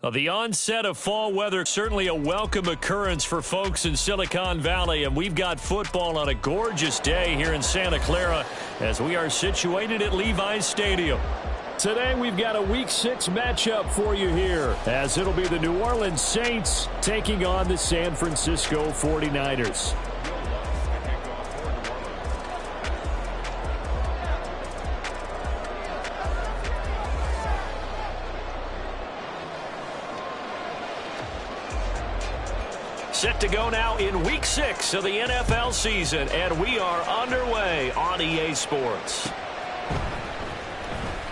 Well, the onset of fall weather, certainly a welcome occurrence for folks in Silicon Valley, and we've got football on a gorgeous day here in Santa Clara as we are situated at Levi's Stadium. Today we've got a Week 6 matchup for you here, as it'll be the New Orleans Saints taking on the San Francisco 49ers. Set to go now in Week 6 of the NFL season, and we are underway on EA Sports.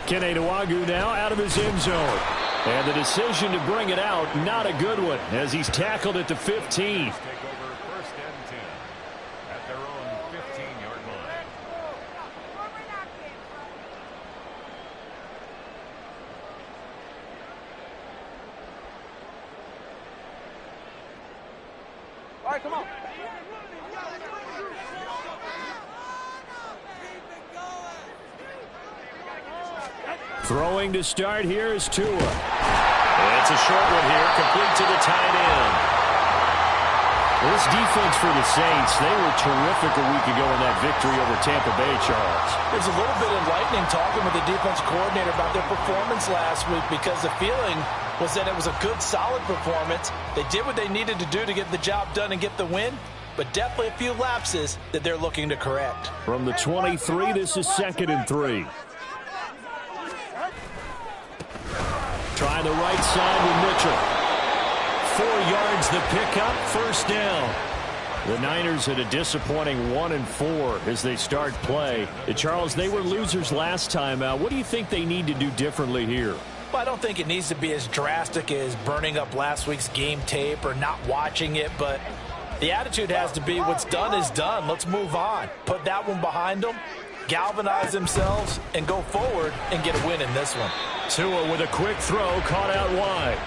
Kenny Nwagu now out of his end zone. And the decision to bring it out, not a good one, as he's tackled at the 15. All right, come on. Throwing to start here is Tua. It's a short one here, complete to the tight end. Well, this defense for the Saints, they were terrific a week ago in that victory over Tampa Bay, Charles. It was a little bit enlightening talking with the defense coordinator about their performance last week, because the feeling was that it was a good, solid performance. They did what they needed to do to get the job done and get the win, but definitely a few lapses that they're looking to correct. From the 23, this is 2nd and 3. Trying the right side with Mitchell. 4 yards the pickup, first down. The Niners had a disappointing 1-4 as they start play. Charles, they were losers last time out. What do you think they need to do differently here? Well, I don't think it needs to be as drastic as burning up last week's game tape or not watching it, but the attitude has to be what's done is done. Let's move on. Put that one behind them, galvanize themselves, and go forward and get a win in this one. Tua with a quick throw, caught out wide.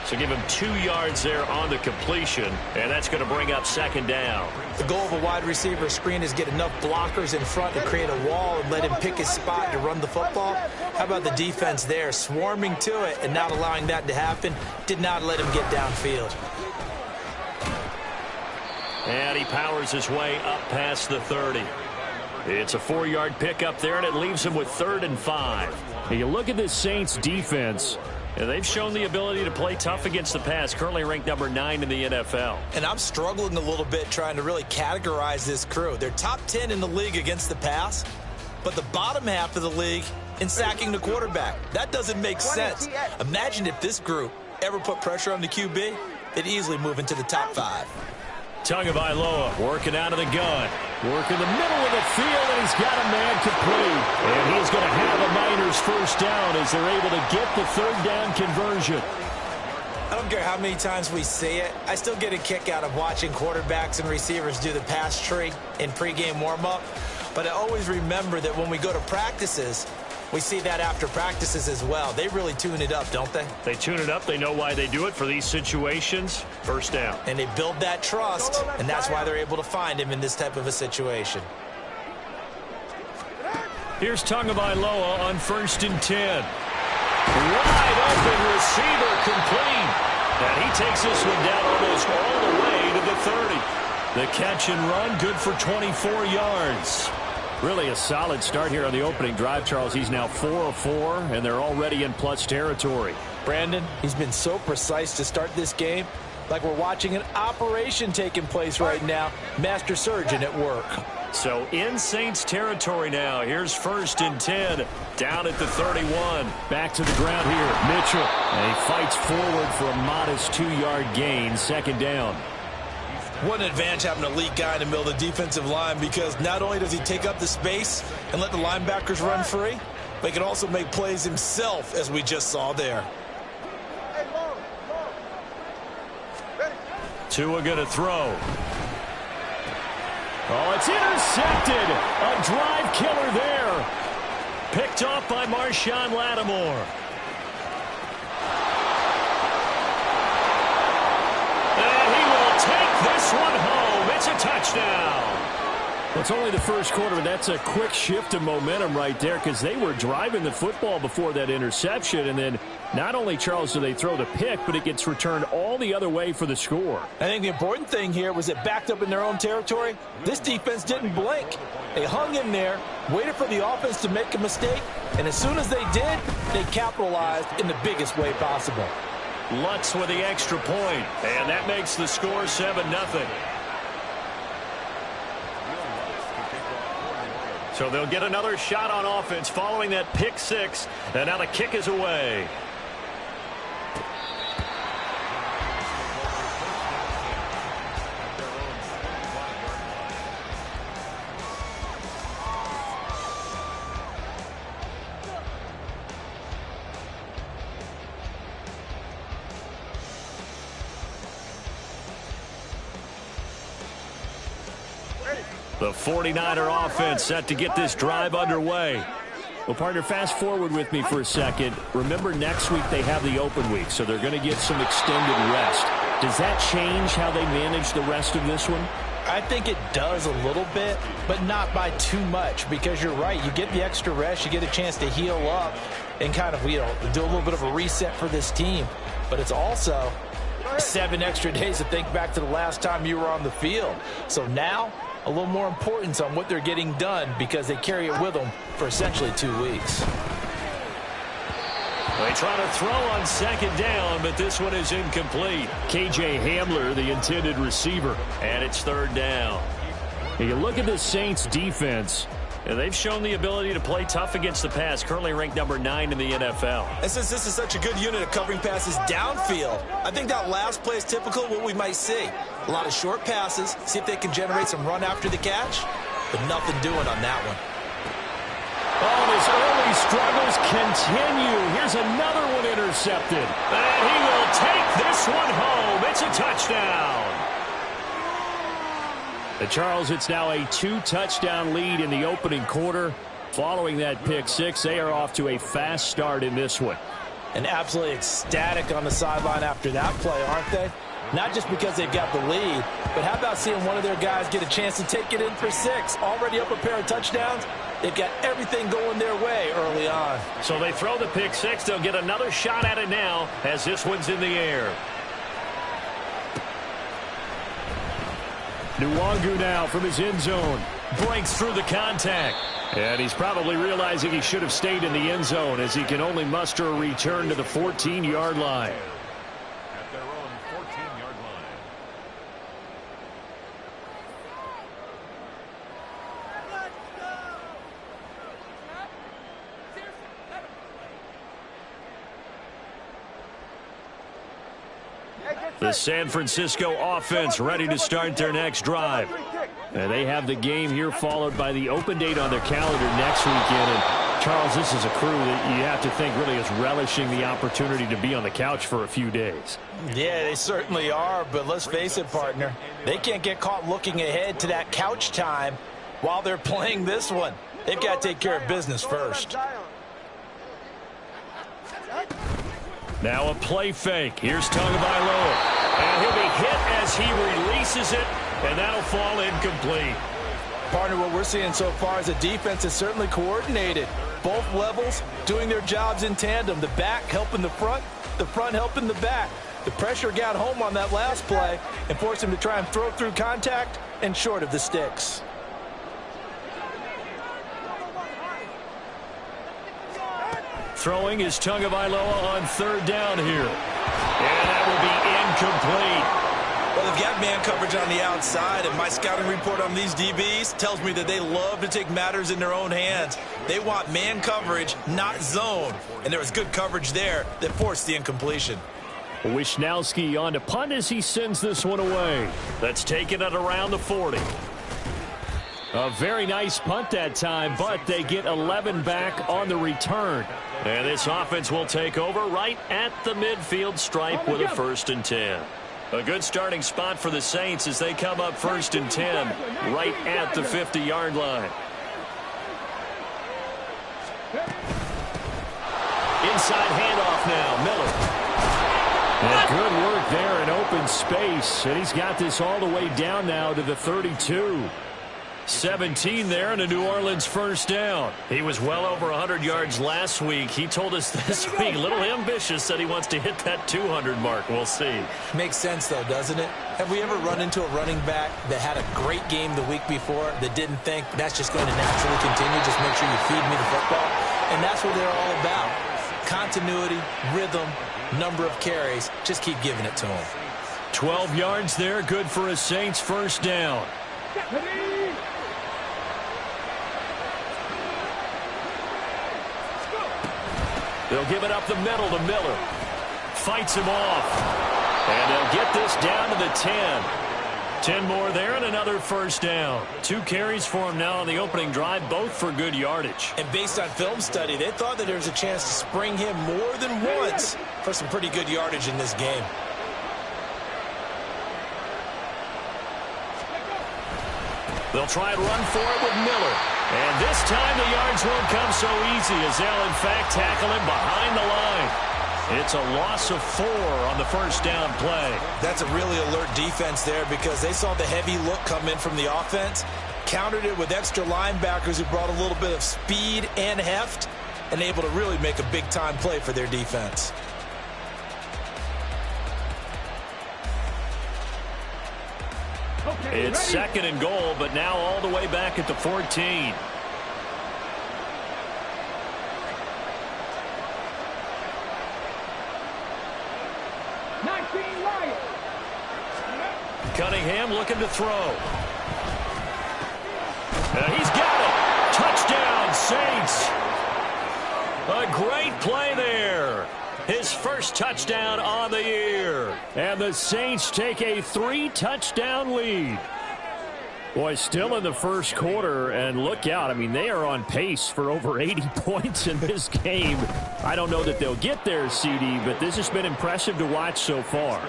So give him 2 yards there on the completion, and that's going to bring up 2nd down. The goal of a wide receiver screen is get enough blockers in front to create a wall and let him pick his spot to run the football. How about the defense there, swarming to it and not allowing that to happen? Did not let him get downfield. And he powers his way up past the 30. It's a 4-yard pickup there, and it leaves him with 3rd and 5. You look at this Saints defense, and they've shown the ability to play tough against the pass, currently ranked number 9 in the NFL. And I'm struggling a little bit trying to really categorize this crew. They're top 10 in the league against the pass, but the bottom half of the league in sacking the quarterback. That doesn't make sense. Imagine if this group ever put pressure on the QB, they'd easily move into the top 5. Tagovailoa working out of the gun. Working the middle of the field, and he's got a man complete. And he's going to have a Niners first down as they're able to get the 3rd down conversion. I don't care how many times we see it. I still get a kick out of watching quarterbacks and receivers do the pass tree in pregame warm-up. But I always remember that when we go to practices, we see that after practices as well. They really tune it up, don't they? They tune it up. They know why they do it for these situations. First down. And they build that trust, and that's why they're able to find him in this type of a situation. Here's Tagovailoa on 1st and 10. Wide open receiver complete. And he takes this one down almost all the way to the 30. The catch and run, good for 24 yards. Really a solid start here on the opening drive, Charles. He's now 4 of 4, and they're already in plus territory. Brandon, he's been so precise to start this game, like we're watching an operation taking place right now. Master surgeon at work. So in Saints territory now. Here's 1st and 10, down at the 31. Back to the ground here, Mitchell. And he fights forward for a modest 2-yard gain, 2nd down. What an advantage having a elite guy in the middle of the defensive line, because not only does he take up the space and let the linebackers run free, but he can also make plays himself, as we just saw there. Tua going to throw. Oh, it's intercepted. A drive killer there. Picked off by Marshawn Lattimore. And he will take this one home. It's a touchdown. It's only the first quarter, but that's a quick shift of momentum right there because they were driving the football before that interception. And then not only, Charles, do they throw the pick, but it gets returned all the other way for the score. I think the important thing here was it backed up in their own territory. This defense didn't blink. They hung in there, waited for the offense to make a mistake, and as soon as they did, they capitalized in the biggest way possible. Lutz with the extra point, and that makes the score 7-0. So they'll get another shot on offense following that pick six, and now the kick is away. The 49er offense set to get this drive underway. Well, partner, fast forward with me for a second. Remember, next week they have the open week, so they're going to get some extended rest. Does that change how they manage the rest of this one? I think it does a little bit, but not by too much, because you're right. You get the extra rest, you get a chance to heal up and kind of, do a little bit of a reset for this team. But it's also 7 extra days to think back to the last time you were on the field. So now, a little more importance on what they're getting done because they carry it with them for essentially 2 weeks. They try to throw on second down, but this one is incomplete. KJ Hamler, the intended receiver, and it's third down. You look at the Saints defense, and they've shown the ability to play tough against the pass, currently ranked number 9 in the NFL. And since this is such a good unit of covering passes downfield, I think that last play is typical of what we might see. A lot of short passes, see if they can generate some run after the catch, but nothing doing on that one. Oh, his early struggles continue. Here's another one intercepted. And he will take this one home. It's a touchdown. And Charles, it's now a 2-touchdown lead in the opening quarter. Following that pick six, they are off to a fast start in this one. And absolutely ecstatic on the sideline after that play, aren't they? Not just because they've got the lead, but how about seeing one of their guys get a chance to take it in for 6? Already up a pair of touchdowns. They've got everything going their way early on. So they throw the pick six. They'll get another shot at it now as this one's in the air. Nwangu now from his end zone. Breaks through the contact. And he's probably realizing he should have stayed in the end zone as he can only muster a return to the 14-yard line. At their own 14-yard line. The San Francisco offense ready to start their next drive. And they have the game here followed by the open date on their calendar next weekend. And Charles, this is a crew that you have to think really is relishing the opportunity to be on the couch for a few days. Yeah, they certainly are, but let's face it, partner. They can't get caught looking ahead to that couch time while they're playing this one. They've got to take care of business first. Now a play fake. Here's Tagovailoa. And he'll be hit as he releases it, and that'll fall incomplete. Partner, what we're seeing so far is a defense is certainly coordinated. Both levels doing their jobs in tandem. The back helping the front helping the back. The pressure got home on that last play and forced him to try and throw through contact and short of the sticks. Throwing is Tagovailoa on third down here. And that will be incomplete. Well, they've got man coverage on the outside, and my scouting report on these DBs tells me that they love to take matters in their own hands. They want man coverage, not zone. And there was good coverage there that forced the incompletion. Wishnowski on to punt as he sends this one away. That's taken at around the 40. A very nice punt that time, but they get 11 back on the return. And this offense will take over right at the midfield stripe with a 1st and 10. A good starting spot for the Saints as they come up 1st and 10 right at the 50-yard line. Inside handoff now, Miller. And good work there in open space. And he's got this all the way down now to the 32. 17 there and a New Orleans first down. He was well over 100 yards last week. He told us this week, a little ambitious, said he wants to hit that 200 mark. We'll see. Makes sense, though, doesn't it? Have we ever run into a running back that had a great game the week before that didn't think that's just going to naturally continue? Just make sure you feed me the football. And that's what they're all about. Continuity, rhythm, number of carries. Just keep giving it to them. 12 yards there, good for a Saints first down. They'll give it up the middle to Miller. Fights him off. And they'll get this down to the 10. 10 more there and another first down. 2 carries for him now on the opening drive, both for good yardage. And based on film study, they thought that there was a chance to spring him more than once for some pretty good yardage in this game. They'll try and run for it with Miller. And this time the yards won't come so easy as they'll, in fact, tackle him behind the line. It's a loss of 4 on the first down play. That's a really alert defense there because they saw the heavy look come in from the offense, countered it with extra linebackers who brought a little bit of speed and heft, and able to really make a big-time play for their defense. It's second and goal, but now all the way back at the 14. Cunningham looking to throw. He's got it. Touchdown, Saints. A great play there. His first touchdown on the year. And the Saints take a 3-touchdown lead. Boy, still in the first quarter, and look out. I mean, they are on pace for over 80 points in this game. I don't know that they'll get there, CD, but this has been impressive to watch so far.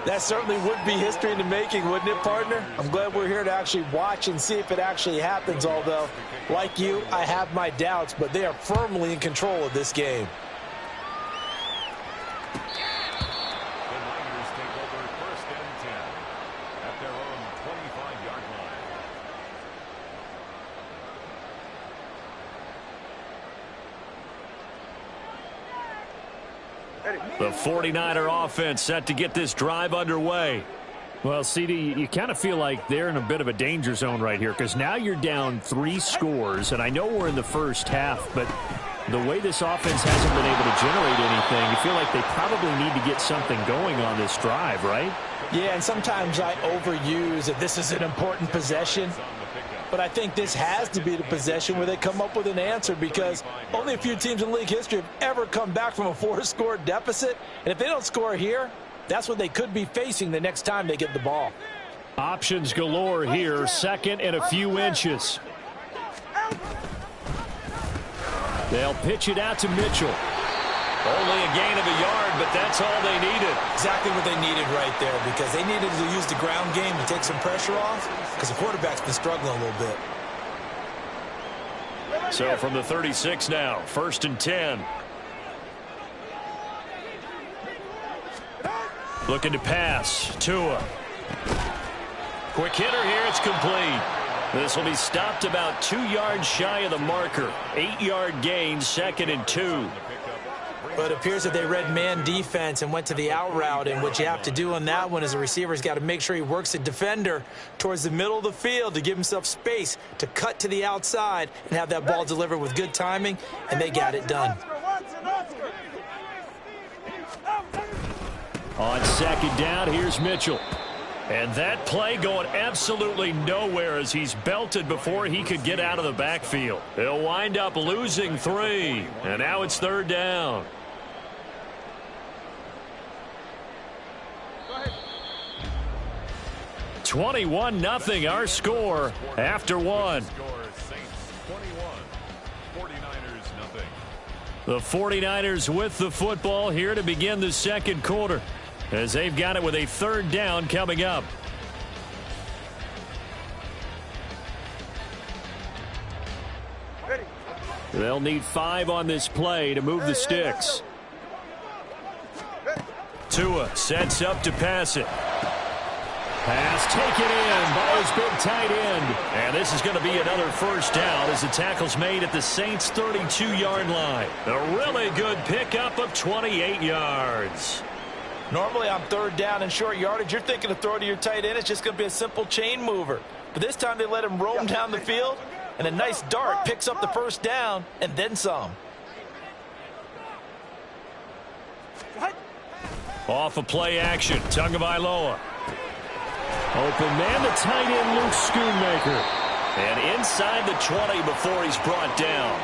That certainly would be history in the making, wouldn't it, partner? I'm glad we're here to actually watch and see if it actually happens, although, like you, I have my doubts, but they are firmly in control of this game. The 49er offense set to get this drive underway. Well, CD, you kind of feel like they're in a bit of a danger zone right here because now you're down 3 scores, and I know we're in the first half, but the way this offense hasn't been able to generate anything, you feel like they probably need to get something going on this drive, right? Yeah, and sometimes I overuse that this is an important possession. But I think this has to be the possession where they come up with an answer because only a few teams in league history have ever come back from a 4-score deficit. And if they don't score here, that's what they could be facing the next time they get the ball. Options galore here, second and a few inches. They'll pitch it out to Mitchell. Only a gain of a yard, but that's all they needed. Exactly what they needed right there because they needed to use the ground game to take some pressure off because the quarterback's been struggling a little bit. So from the 36 now, 1st and 10. Looking to pass. Tua. Quick hitter here. It's complete. This will be stopped about 2 yards shy of the marker. 8-yard gain, 2nd and 2. But it appears that they read man defense and went to the out route, and what you have to do on that one is the receiver's got to make sure he works the defender towards the middle of the field to give himself space to cut to the outside and have that ball delivered with good timing, and they got it done. On 2nd down, here's Mitchell. And that play going absolutely nowhere as he's belted before he could get out of the backfield. They'll wind up losing 3, and now it's 3rd down. 21-0 our score after 1. The 49ers with the football here to begin the second quarter as they've got it with a 3rd down coming up. They'll need 5 on this play to move the sticks. Tua sets up to pass it. Pass taken in by his big tight end. And this is going to be another first down as the tackle's made at the Saints' 32-yard line. A really good pickup of 28 yards. Normally on third down and short yardage, you're thinking to throw to your tight end. It's just going to be a simple chain mover. But this time they let him roam down the field, and a nice dart picks up the first down and then some. Off of play action, Tagovailoa. Open man, the tight end, Luke Schoonmaker. And inside the 20 before he's brought down.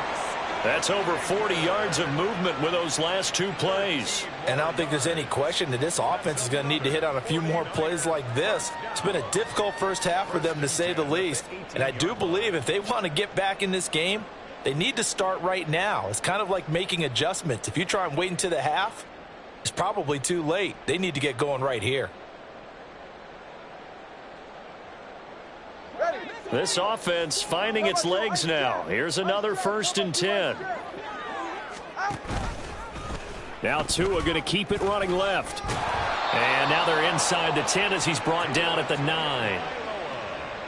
That's over 40 yards of movement with those last two plays. And I don't think there's any question that this offense is going to need to hit on a few more plays like this. It's been a difficult first half for them, to say the least. And I do believe if they want to get back in this game, they need to start right now. It's kind of like making adjustments. If you try and wait until the half, it's probably too late. They need to get going right here. This offense finding its legs now. Here's another 1st and 10. Now Tua going to keep it running left. And now they're inside the 10 as he's brought down at the 9.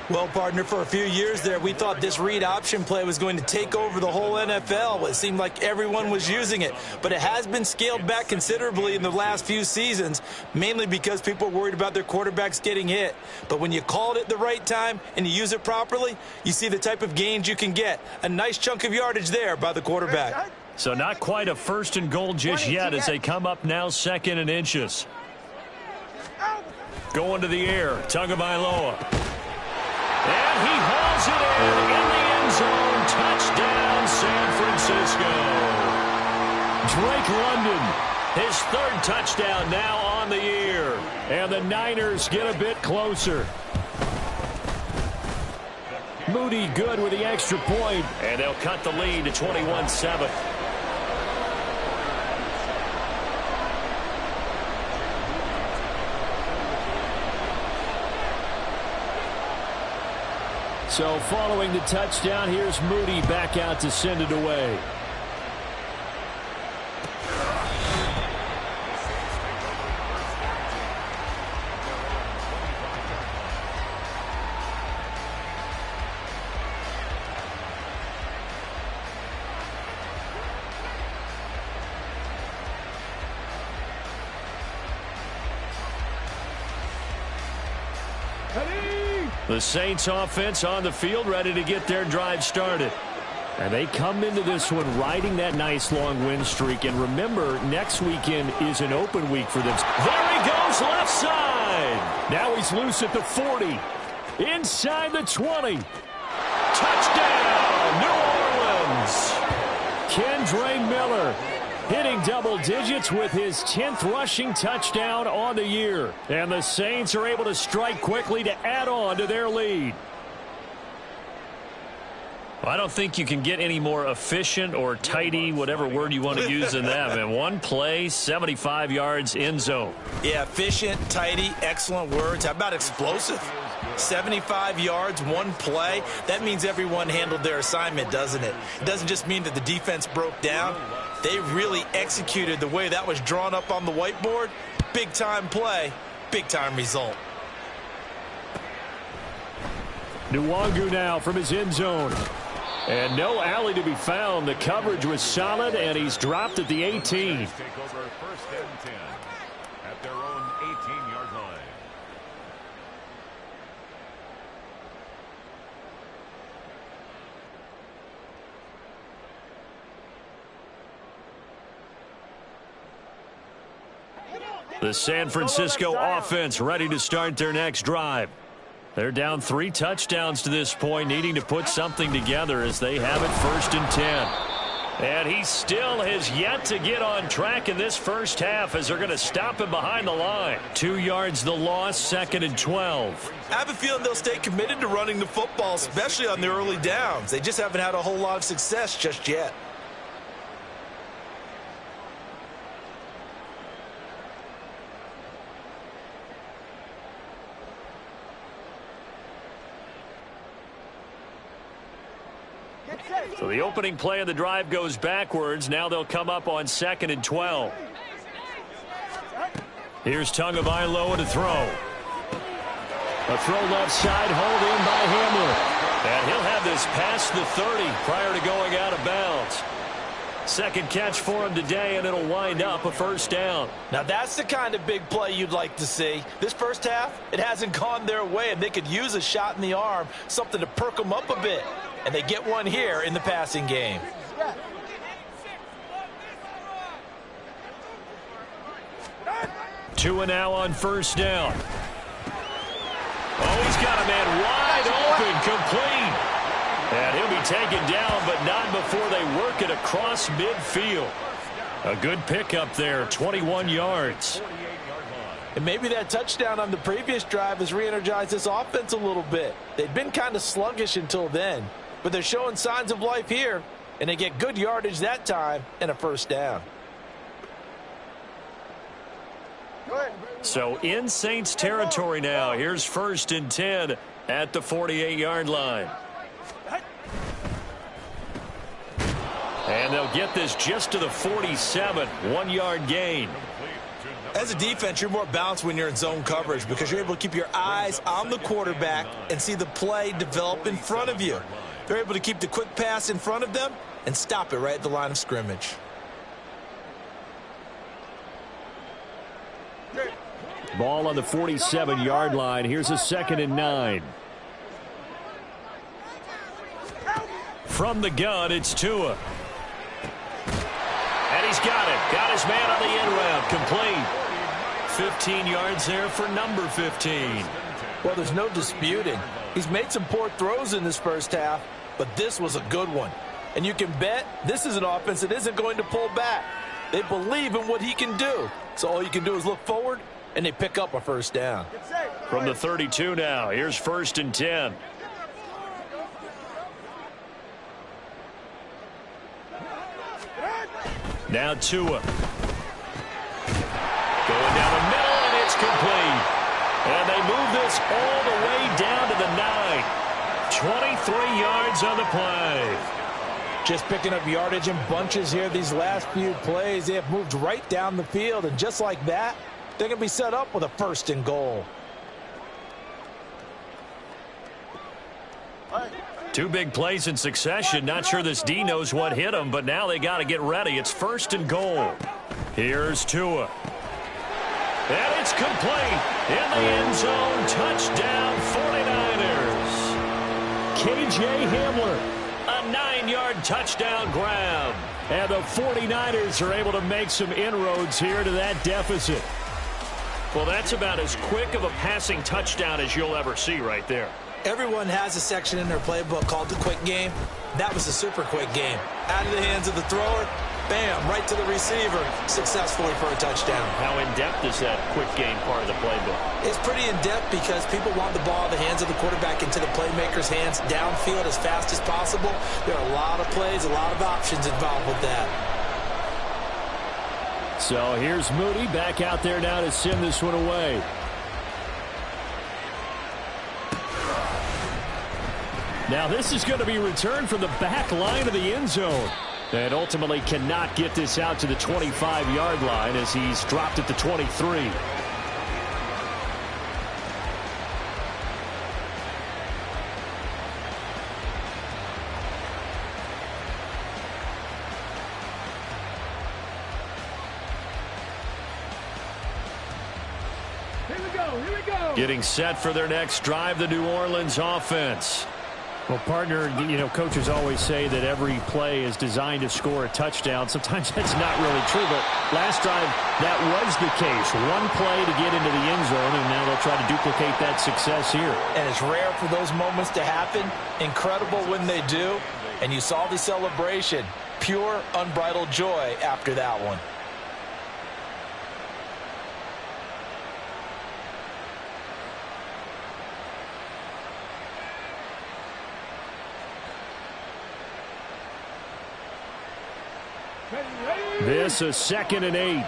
Well, partner, for a few years there, we thought this read option play was going to take over the whole NFL. It seemed like everyone was using it. But it has been scaled back considerably in the last few seasons, mainly because people are worried about their quarterbacks getting hit. But when you call it at the right time and you use it properly, you see the type of gains you can get. A nice chunk of yardage there by the quarterback. So not quite a 1st and goal just yet as they come up now 2nd and inches. Going to the air, Tagovailoa. And he hauls it in the end zone. Touchdown, San Francisco. Drake London, his 3rd touchdown now on the year. And the Niners get a bit closer. Moody good with the extra point. And they'll cut the lead to 21-7. So following the touchdown, here's Moody back out to send it away. The Saints offense on the field, ready to get their drive started. And they come into this one riding that nice long win streak. And remember, next weekend is an open week for them. There he goes, left side. Now he's loose at the 40. Inside the 20. Touchdown, New Orleans. Kendre Miller hitting double digits with his 10th rushing touchdown on the year. And the Saints are able to strike quickly to add on to their lead. Well, I don't think you can get any more efficient or tidy, whatever word you want to use in that. And one play, 75 yards, end zone. Yeah, efficient, tidy, excellent words. How about explosive? 75 yards, one play. That means everyone handled their assignment, doesn't it? It doesn't just mean that the defense broke down. They really executed the way that was drawn up on the whiteboard. Big-time play, big-time result. Nwangu now from his end zone. And no alley to be found. The coverage was solid, and he's dropped at the 18. Take over 1st and 10 at their own 18-yard line. The San Francisco offense ready to start their next drive. They're down 3 touchdowns to this point, needing to put something together as they have it 1st and 10. And he still has yet to get on track in this first half as they're going to stop him behind the line. 2 yards the loss, 2nd and 12. I have a feeling they'll stay committed to running the football, especially on the early downs. They just haven't had a whole lot of success just yet. So the opening play of the drive goes backwards. Now they'll come up on 2nd and 12. Here's Tagovailoa to throw. A throw left side, hauled in by Hamler. And he'll have this past the 30 prior to going out of bounds. Second catch for him today, and it'll wind up a first down. Now that's the kind of big play you'd like to see. This first half, it hasn't gone their way, and they could use a shot in the arm, something to perk them up a bit. And they get one here in the passing game. Tua now on first down. Oh, he's got a man wide open, complete. And he'll be taken down, but not before they work it across midfield. A good pickup there, 21 yards. And maybe that touchdown on the previous drive has re-energized this offense a little bit. They've been kind of sluggish until then, but they're showing signs of life here, and they get good yardage that time and a first down. So in Saints territory now. Here's 1st and 10 at the 48-yard line. And they'll get this just to the 47, 1-yard gain. As a defense, you're more balanced when you're in zone coverage because you're able to keep your eyes on the quarterback and see the play develop in front of you. They're able to keep the quick pass in front of them and stop it right at the line of scrimmage. Ball on the 47-yard line. Here's a 2nd and 9. From the gun, it's Tua. And he's got it. Got his man on the end route. Complete. 15 yards there for number 15. Well, there's no disputing. He's made some poor throws in this first half, but this was a good one. And you can bet this is an offense that isn't going to pull back. They believe in what he can do. So all you can do is look forward, and they pick up a first down. From the 32 now, here's 1st and 10. Now Tua. Going down the middle, and it's complete. And they move this all the way down to the 9. 23 yards on the play. Just picking up yardage in bunches here these last few plays. They have moved right down the field, and just like that, they're going to be set up with a 1st and goal. Two big plays in succession. Not sure this D knows what hit him, but now they got to get ready. It's 1st and goal. Here's Tua. And it's complete. In the end zone. Touchdown 49ers. KJ Hamler. A 9-yard touchdown grab. And the 49ers are able to make some inroads here to that deficit. Well, that's about as quick of a passing touchdown as you'll ever see right there. Everyone has a section in their playbook called the quick game. That was a super quick game. Out of the hands of the thrower, bam, right to the receiver, successfully for a touchdown. How in-depth is that quick game part of the playbook? It's pretty in-depth because people want the ball in the hands of the quarterback into the playmaker's hands downfield as fast as possible. There are a lot of plays, a lot of options involved with that. So here's Moody back out there now to send this one away. Now this is going to be returned from the back line of the end zone. And ultimately cannot get this out to the 25-yard line as he's dropped at the 23. Here we go. Getting set for their next drive, the New Orleans offense. Well, partner, coaches always say that every play is designed to score a touchdown. Sometimes that's not really true, but last drive, that was the case. One play to get into the end zone, and now they'll try to duplicate that success here. And it's rare for those moments to happen. Incredible when they do. And you saw the celebration. Pure, unbridled joy after that one. This a 2nd and 8.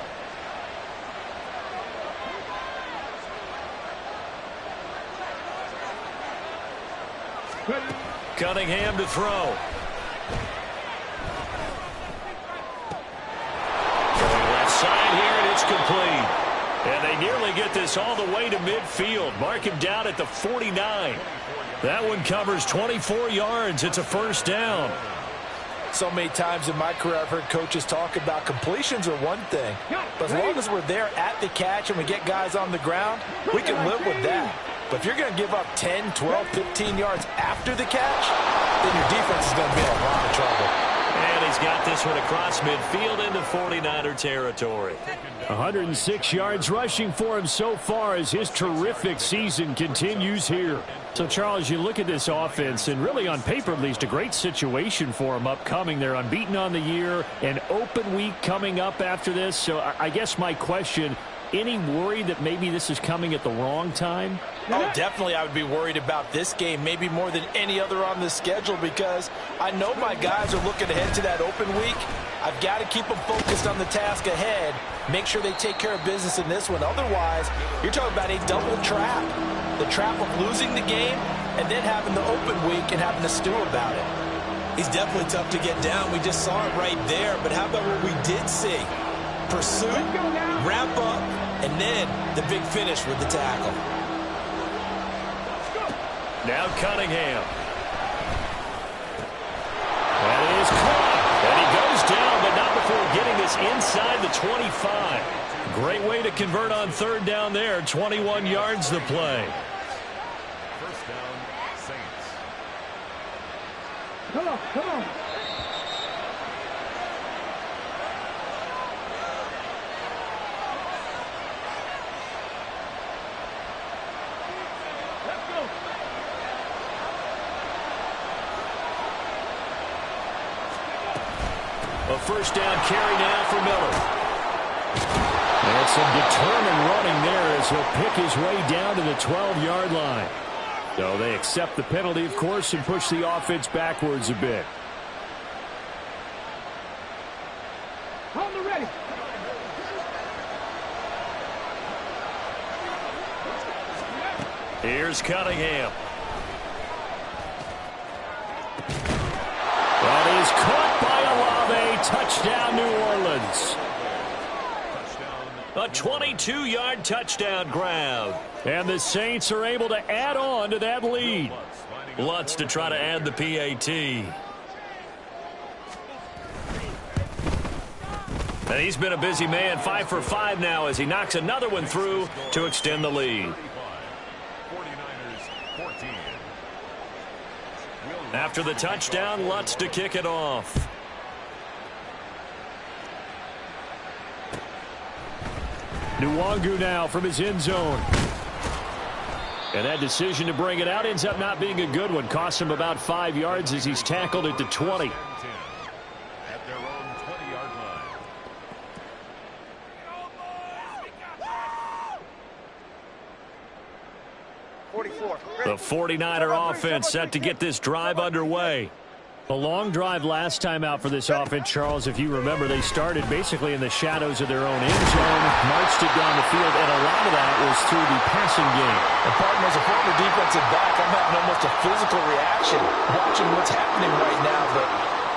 Cunningham to throw. Going left side here, and it's complete. And they nearly get this all the way to midfield. Mark him down at the 49. That one covers 24 yards. It's a first down. So many times in my career I've heard coaches talk about completions are one thing, but as long as we're there at the catch and we get guys on the ground, we can live with that. But if you're going to give up 10, 12, 15 yards after the catch, then your defense is going to be in a lot of trouble. And he's got this one across midfield into 49er territory. 106 yards rushing for him so far as his terrific season continues here. So, Charles, you look at this offense, and really on paper at least, a great situation for them upcoming. They're unbeaten on the year, an open week coming up after this. So I guess my question, any worry that maybe this is coming at the wrong time? Oh, definitely I would be worried about this game, maybe more than any other on the schedule, because I know my guys are looking ahead to that open week. I've got to keep them focused on the task ahead, make sure they take care of business in this one. Otherwise, you're talking about a double trap. The trap of losing the game and then having the open week and having to stew about it. He's definitely tough to get down. We just saw it right there, but how about what we did see? Pursuit, wrap up, and then the big finish with the tackle. Now Cunningham. That is caught. And he goes down, but not before getting this inside the 25. Great way to convert on third down there. 21 yards the play. First down, Saints. Come on, come on. Let's go. A first down carry now for Miller. And some determined running there as he'll pick his way down to the 12-yard line. So they accept the penalty, of course, and push the offense backwards a bit. On the ready. Here's Cunningham. That is caught by Olave. Touchdown, New Orleans. A 22-yard touchdown grab. And the Saints are able to add on to that lead. Lutz to try to add the PAT. And he's been a busy man, 5 for 5 now as he knocks another one through to extend the lead. 49ers 14. After the touchdown, Lutz to kick it off. Nwangu now from his end zone. And that decision to bring it out ends up not being a good one. Costs him about 5 yards as he's tackled at the 20. At their own 20-yard line. The 49er offense set to get this drive underway. A long drive last time out for this offense, Charles. If you remember, they started basically in the shadows of their own end zone, marched it down the field, and a lot of that was through the passing game. And partner, as a former defensive back, I'm having almost a physical reaction watching what's happening right now. But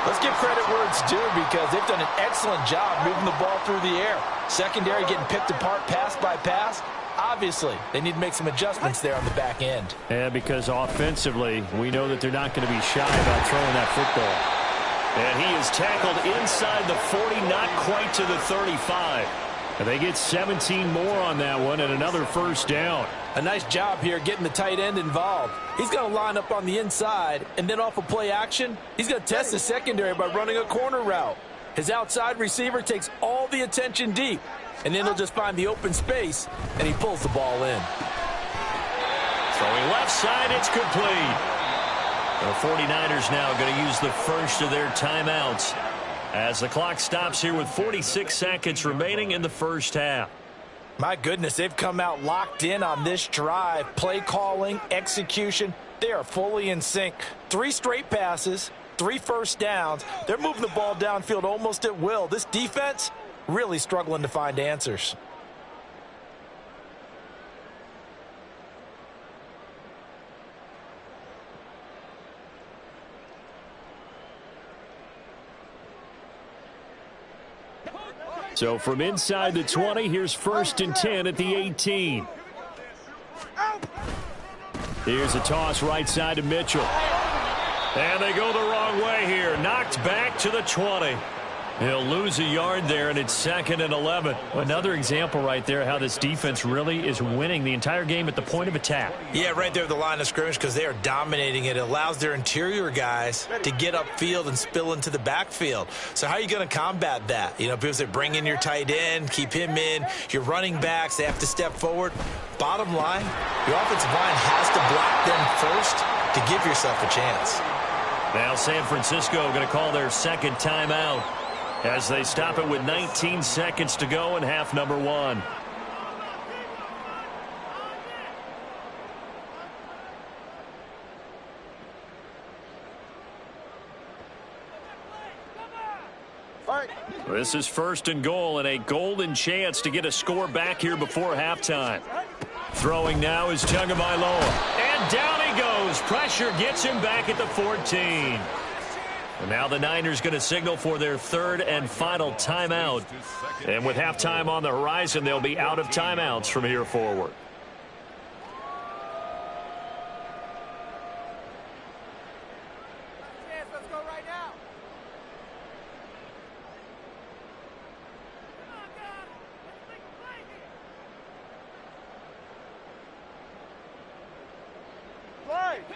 let's give credit where it's due because they've done an excellent job moving the ball through the air. Secondary getting picked apart pass by pass. Obviously, they need to make some adjustments there on the back end. Yeah, because offensively, we know that they're not going to be shy about throwing that football. And he is tackled inside the 40, not quite to the 35. And they get 17 more on that one and another first down. A nice job here getting the tight end involved. He's going to line up on the inside, and then off of play action, he's going to test the secondary by running a corner route. His outside receiver takes all the attention deep, and then he'll just find the open space, and he pulls the ball in. Throwing left side, it's complete. The 49ers now going to use the first of their timeouts as the clock stops here with 46 seconds remaining in the first half. My goodness, they've come out locked in on this drive. Play calling, execution, they are fully in sync. 3 straight passes, 3 first downs. They're moving the ball downfield almost at will. This defense really struggling to find answers. So from inside the 20, here's 1st and 10 at the 18. Here's a toss right side to Mitchell. And they go the wrong way here. Knocked back to the 20. He'll lose a yard there, and it's 2nd and 11. Another example right there how this defense really is winning the entire game at the point of attack. Yeah, right there at the line of scrimmage because they are dominating it. It allows their interior guys to get upfield and spill into the backfield. So how are you going to combat that? You know, people say bring in your tight end, keep him in. Your running backs, they have to step forward. Bottom line, your offensive line has to block them first to give yourself a chance. Now San Francisco going to call their 2nd timeout as they stop it with 19 seconds to go in half number 1. This is 1st and goal and a golden chance to get a score back here before halftime. Throwing now is Tagovailoa. And down he goes. Pressure gets him back at the 14. And now the Niners going to signal for their 3rd and final timeout. And with halftime on the horizon, they'll be out of timeouts from here forward. Let's go right now.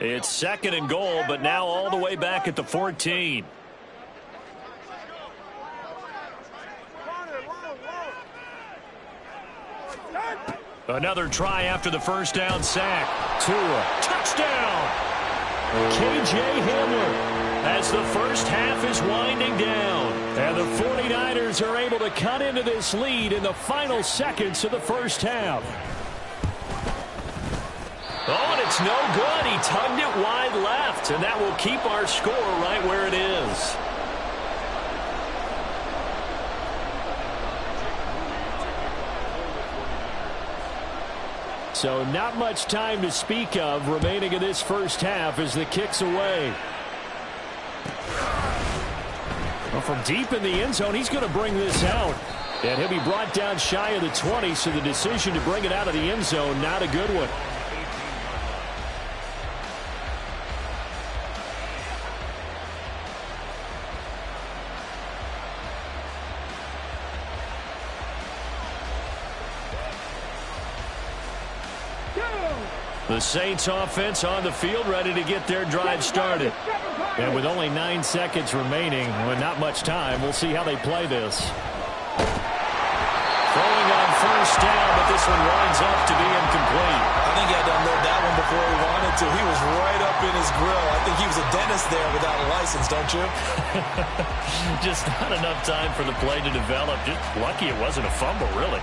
It's 2nd and goal, but now all the way back at the 14. Another try after the first down sack. Tua, touchdown! K.J. Hamler as the first half is winding down. And the 49ers are able to cut into this lead in the final seconds of the first half. Oh, and it's no good. He tugged it wide left, and that will keep our score right where it is. So not much time to speak of remaining in this first half as the kick's away. Well, from deep in the end zone, he's going to bring this out. And he'll be brought down shy of the 20, so the decision to bring it out of the end zone, not a good one. The Saints offense on the field ready to get their drive started. And with only 9 seconds remaining, well, not much time, we'll see how they play this. Throwing on first down, but this one winds up to be incomplete. I think he had to unload that one before he wanted to. He was right up in his grill. I think he was a dentist there without a license, don't you? Just not enough time for the play to develop. Just lucky it wasn't a fumble, really.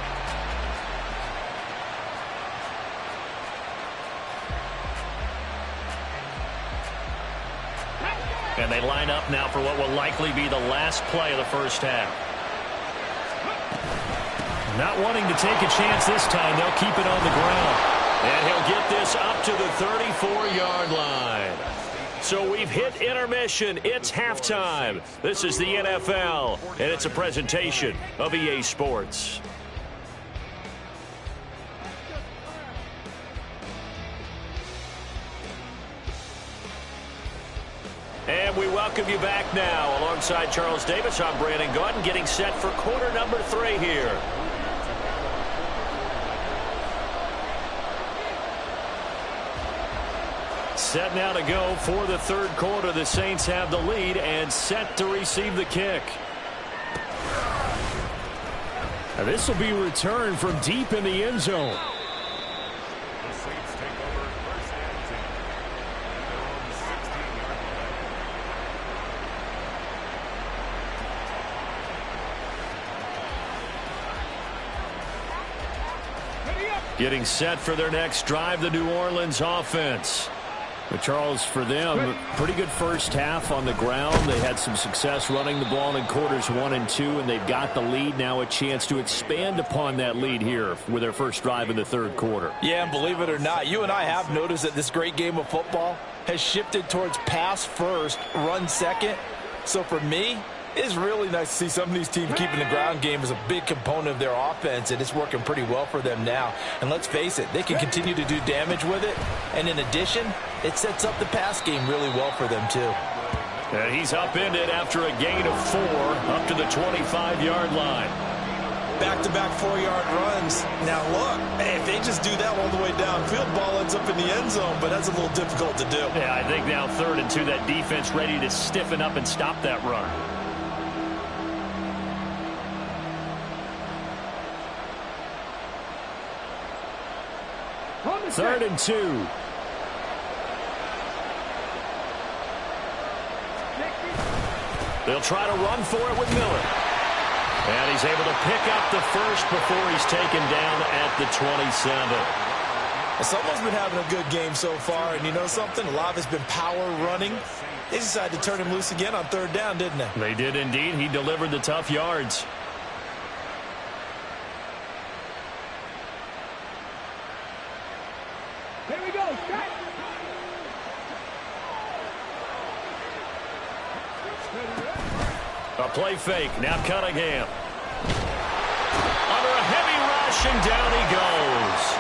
And they line up now for what will likely be the last play of the first half. Not wanting to take a chance this time, they'll keep it on the ground. And he'll get this up to the 34-yard line. So we've hit intermission. It's halftime. This is the NFL, and it's a presentation of EA Sports. And we welcome you back now. Alongside Charles Davis, I'm Brandon Gaudin, getting set for quarter number 3 here. Set now to go for the third quarter. The Saints have the lead and set to receive the kick. Now this will be returned from deep in the end zone. The Saints take over 1st and 10. Their own 16-yard line. Getting set for their next drive, the New Orleans offense. But Charles, for them, pretty good first half on the ground. They had some success running the ball in quarters 1 and 2, and they've got the lead. Now a chance to expand upon that lead here with their first drive in the third quarter. Yeah, and believe it or not, you and I have noticed that this great game of football has shifted towards pass first, run second. So for me, It's really nice to see some of these teams keeping the ground game as a big component of their offense, and it's working pretty well for them now. And let's face it, they can continue to do damage with it. And in addition, it sets up the pass game really well for them, too. And he's upended after a gain of 4 up to the 25-yard line. Back-to-back 4-yard runs. Now, look, if they just do that all the way downfield, ball ends up in the end zone, but that's a little difficult to do. Yeah, I think now 3rd and 2, that defense ready to stiffen up and stop that run. Third and 2. They'll try to run for it with Miller. And he's able to pick up the first before he's taken down at the 27. Someone's been having a good game so far, and you know something? A lot of it's been power running. They decided to turn him loose again on 3rd down, didn't they? They did indeed. He delivered the tough yards. Here we go. Strike. A play fake. Now Cunningham. Under a heavy rush, and down he goes.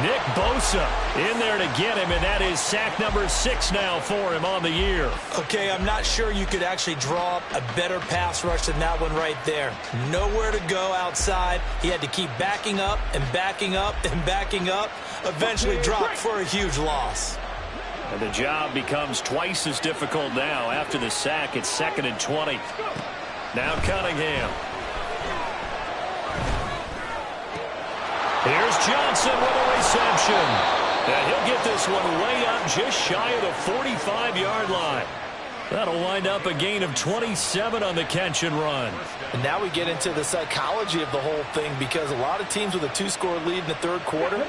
Nick Bosa in there to get him, and that is sack number 6 now for him on the year. Okay, I'm not sure you could actually draw up a better pass rush than that one right there. Nowhere to go outside. He had to keep backing up and backing up and backing up. Eventually dropped for a huge loss. And the job becomes twice as difficult now. After the sack, it's 2nd and 20. Now Cunningham. Here's Johnson with a reception. And he'll get this one way up just shy of the 45-yard line. That'll wind up a gain of 27 on the catch and run. And now we get into the psychology of the whole thing, because a lot of teams with a 2-score lead in the 3rd quarter,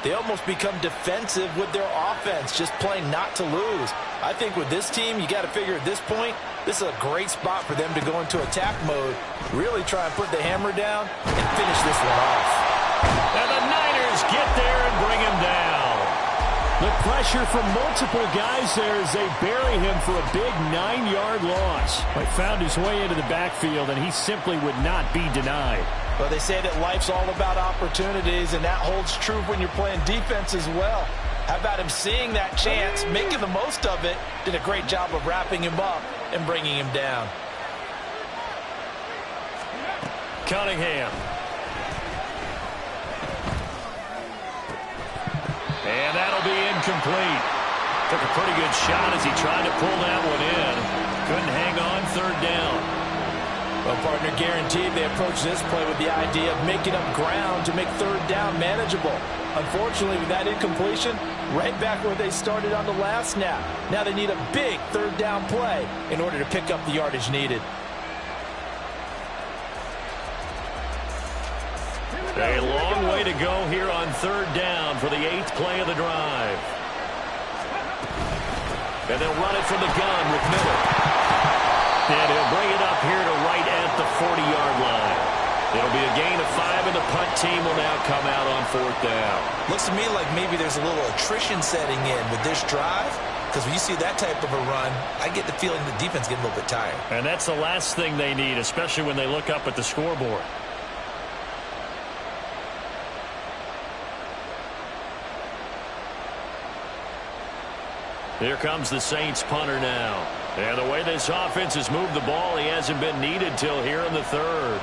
they almost become defensive with their offense, just playing not to lose. I think with this team, you got to figure at this point, this is a great spot for them to go into attack mode, really try and put the hammer down and finish this one off. And the Niners get there and bring him down. The pressure from multiple guys there as they bury him for a big 9-yard loss. He found his way into the backfield, and he simply would not be denied. Well, they say that life's all about opportunities, and that holds true when you're playing defense as well. How about him seeing that chance, making the most of it, did a great job of wrapping him up and bringing him down. Cunningham. And that'll be incomplete. Took a pretty good shot as he tried to pull that one in. Couldn't hang on 3rd down. Well, partner, guaranteed they approach this play with the idea of making up ground to make 3rd down manageable. Unfortunately, with that incompletion, right back where they started on the last snap. Now they need a big 3rd down play in order to pick up the yardage needed. A long way to go here on 3rd down for the 8th play of the drive. And they'll run it from the gun with Miller. And he'll bring it up here to right at the 40-yard line. It'll be a gain of 5, and the punt team will now come out on 4th down. Looks to me like maybe there's a little attrition setting in with this drive, because when you see that type of a run, I get the feeling the defense getting a little bit tired. And that's the last thing they need, especially when they look up at the scoreboard. Here comes the Saints punter now. And the way this offense has moved the ball, he hasn't been needed till here in the 3rd.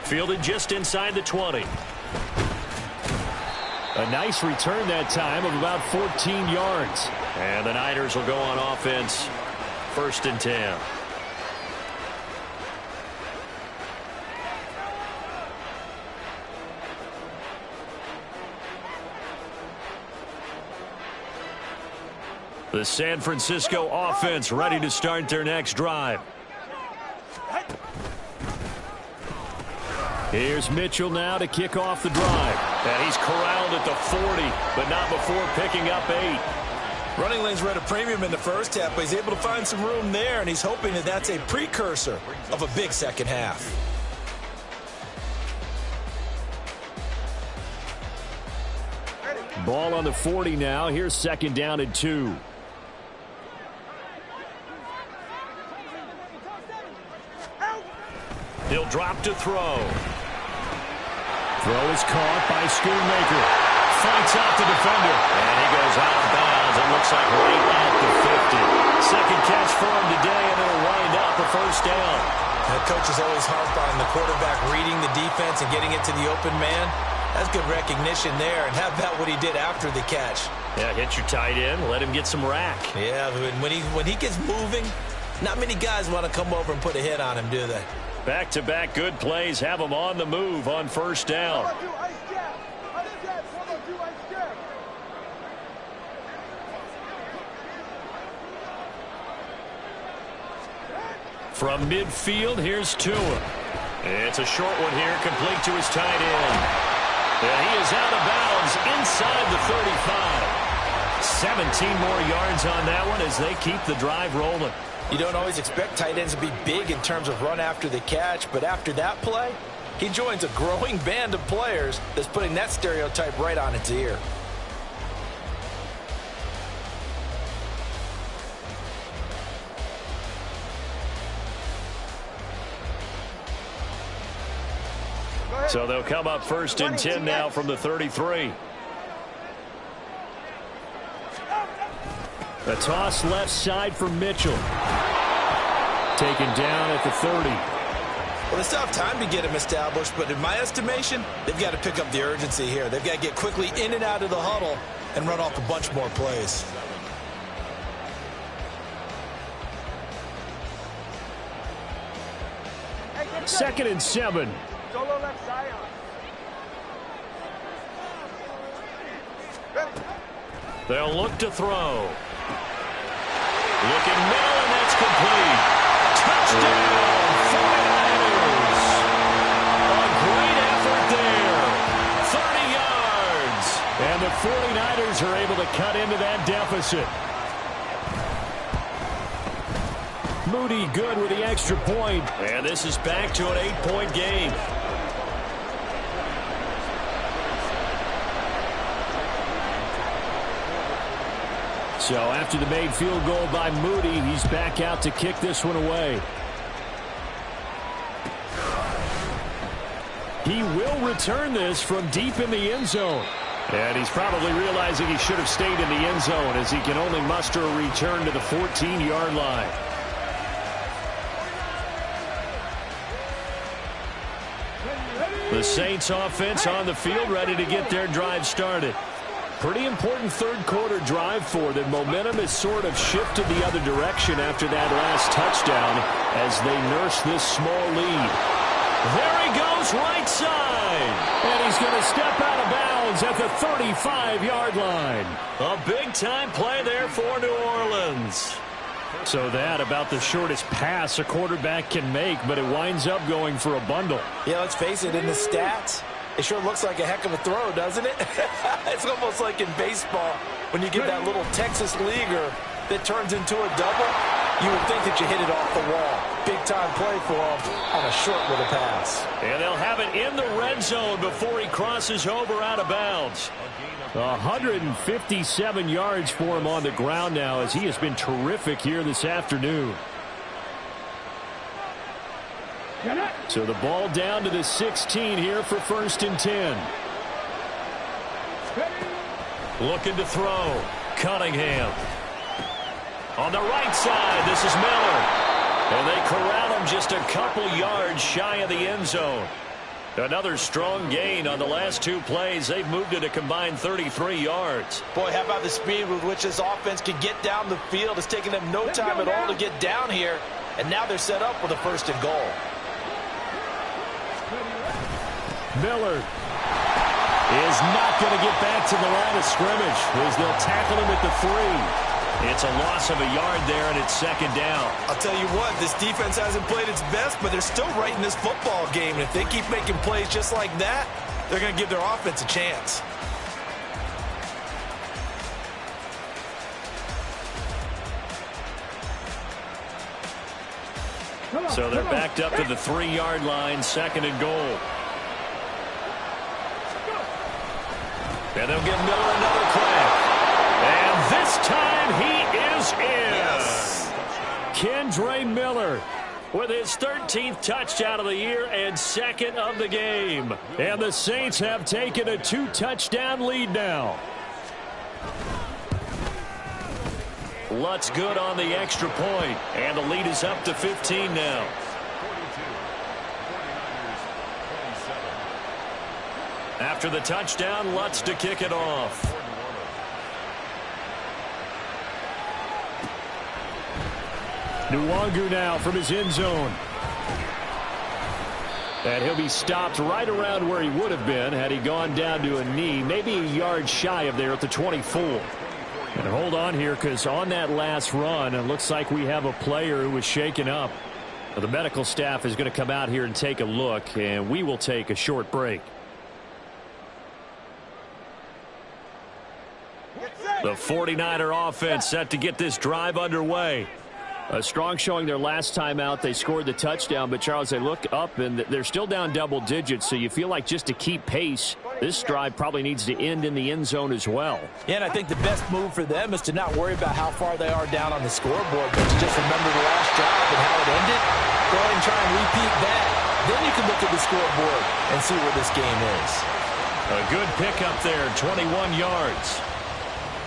Fielded just inside the 20. A nice return that time of about 14 yards. And the Niners will go on offense. 1st and 10. The San Francisco offense ready to start their next drive. Here's Mitchell now to kick off the drive. And he's corralled at the 40, but not before picking up 8. Running lanes were at a premium in the first half, but he's able to find some room there, and he's hoping that that's a precursor of a big second half. Ball on the 40 now. Here's second down and 2. He'll drop to throw. Throw is caught by Schoonmaker. Fights out the defender. And he goes out of bounds. It looks like right at the 50. Second catch for him today, and it'll wind up a first down. The coach is always harped on the quarterback reading the defense and getting it to the open man. That's good recognition there. And how about what he did after the catch? Yeah, hit your tight end. Let him get some rack. Yeah, when he gets moving, not many guys want to come over and put a hit on him, do they? Back-to-back good plays have him on the move on first down. From midfield, here's Tua. It's a short one here, complete to his tight end. And he is out of bounds inside the 35. 17 more yards on that one as they keep the drive rolling. You don't always expect tight ends to be big in terms of run after the catch, but after that play, he joins a growing band of players that's putting that stereotype right on its ear. So they'll come up first and 10 now from the 33. A toss left side for Mitchell. Taken down at the 30. Well, they still have time to get him established, but in my estimation, they've got to pick up the urgency here. They've got to get quickly in and out of the huddle and run off a bunch more plays. Second and 7. They'll look to throw. Looking middle, and that's complete. Touchdown, 49ers. A great effort there. 30 yards. And the 49ers are able to cut into that deficit. Moody good with the extra point. And this is back to an 8-point game. So after the made field goal by Moody, he's back out to kick this one away. He will return this from deep in the end zone. And he's probably realizing he should have stayed in the end zone as he can only muster a return to the 14-yard line. The Saints offense on the field ready to get their drive started. Pretty important third-quarter drive for them. Momentum has sort of shifted the other direction after that last touchdown as they nurse this small lead. There he goes, right side. And he's going to step out of bounds at the 35-yard line. A big-time play there for New Orleans. So that about the shortest pass a quarterback can make, but it winds up going for a bundle. Yeah, let's face it, in the stats, it sure looks like a heck of a throw, doesn't it? It's almost like in baseball when you get that little Texas leaguer that turns into a double. You would think that you hit it off the wall. Big-time play for him on a short little pass. And they'll have it in the red zone before he crosses over out of bounds. 157 yards for him on the ground now as he has been terrific here this afternoon. So the ball down to the 16 here for first and 10. Looking to throw. Cunningham. On the right side, this is Miller. And they corral him just a couple yards shy of the end zone. Another strong gain on the last two plays. They've moved it a combined 33 yards. Boy, how about the speed with which this offense can get down the field? It's taken them no time at all to get down here. And now they're set up with a first and goal. Miller is not going to get back to the line of scrimmage as they'll tackle him at the 3. It's a loss of a yard there, and it's second down. I'll tell you what, this defense hasn't played its best, but they're still right in this football game. And if they keep making plays just like that, they're going to give their offense a chance. So they're backed up to the 3-yard line, second and goal. And they'll give Miller another this time he is in. Yes. Kendre Miller with his 13th touchdown of the year and second of the game. And the Saints have taken a 2-touchdown lead now. Lutz good on the extra point, and the lead is up to 15 now. After the touchdown, Lutz to kick it off. Nwangu now from his end zone. And he'll be stopped right around where he would have been had he gone down to a knee, maybe a yard shy of there at the 24. And hold on here, because on that last run, it looks like we have a player who was shaken up. The medical staff is going to come out here and take a look, and we will take a short break. The 49er offense set to get this drive underway. A strong showing their last time out. They scored the touchdown, but, Charles, they look up, and they're still down double digits, so you feel like just to keep pace, this drive probably needs to end in the end zone as well. Yeah, and I think the best move for them is to not worry about how far they are down on the scoreboard, but to just remember the last drive and how it ended. Go ahead and try and repeat that. Then you can look at the scoreboard and see where this game is. A good pickup there, 21 yards.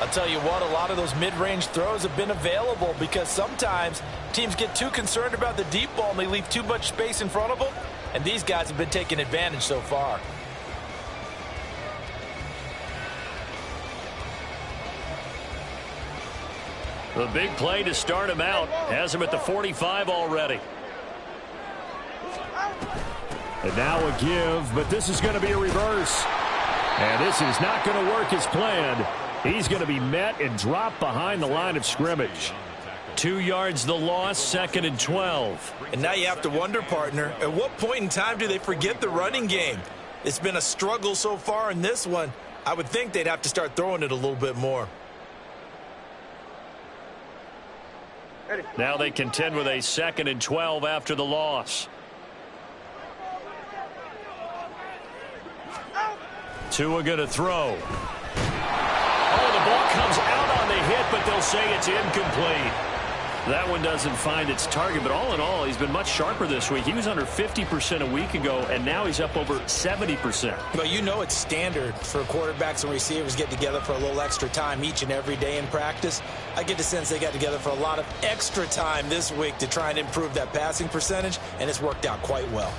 I'll tell you what, a lot of those mid-range throws have been available because sometimes teams get too concerned about the deep ball and they leave too much space in front of them, and these guys have been taking advantage so far. The big play to start him out has him at the 45 already. And now a give, but this is going to be a reverse. And this is not going to work as planned. He's going to be met and dropped behind the line of scrimmage. 2 yards the loss, 2nd and 12. And now you have to wonder, partner, at what point in time do they forget the running game? It's been a struggle so far in this one. I would think they'd have to start throwing it a little bit more. Now they contend with a 2nd and 12 after the loss. Tua going to throw. Oh, the ball comes out on the hit, but they'll say it's incomplete. That one doesn't find its target, but all in all, he's been much sharper this week. He was under 50% a week ago, and now he's up over 70%. But you know it's standard for quarterbacks and receivers get together for a little extra time each and every day in practice. I get the sense they got together for a lot of extra time this week to try and improve that passing percentage, and it's worked out quite well.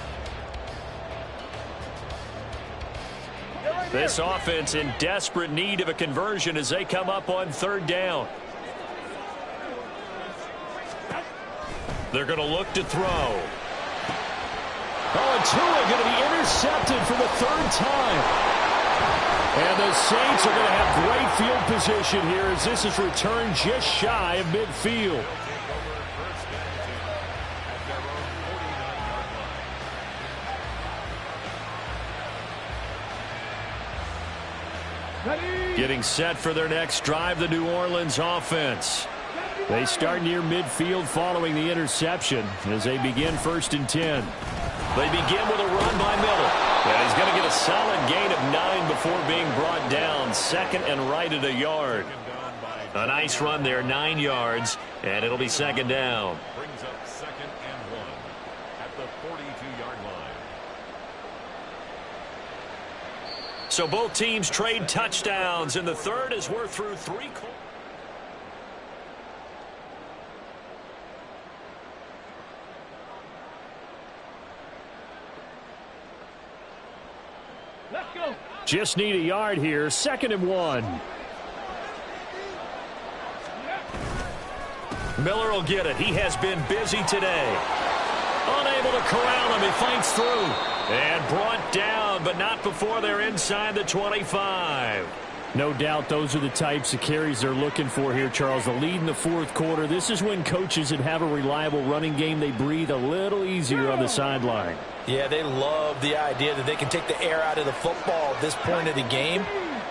This offense in desperate need of a conversion as they come up on 3rd down. They're going to look to throw. Oh, and Tua going to be intercepted for the 3rd time. And the Saints are going to have great field position here as this is returned just shy of midfield. Getting set for their next drive, the New Orleans offense. They start near midfield following the interception as they begin 1st and 10. They begin with a run by Miller. And he's going to get a solid gain of 9 before being brought down. 2nd and right at a yard. A nice run there, 9 yards, and it'll be 2nd down. Brings up 2nd and 1 at the 42-yard line. So both teams trade touchdowns, and the 3rd as we're through 3 quarters. Let's go. Just need a yard here. 2nd and 1. Miller will get it. He has been busy today. Unable to corral him. He fights through. And brought down, but not before they're inside the 25. No doubt those are the types of carries they're looking for here, Charles. The lead in the 4th quarter. This is when coaches that have a reliable running game, they breathe a little easier on the sideline. Yeah, they love the idea that they can take the air out of the football at this point of the game.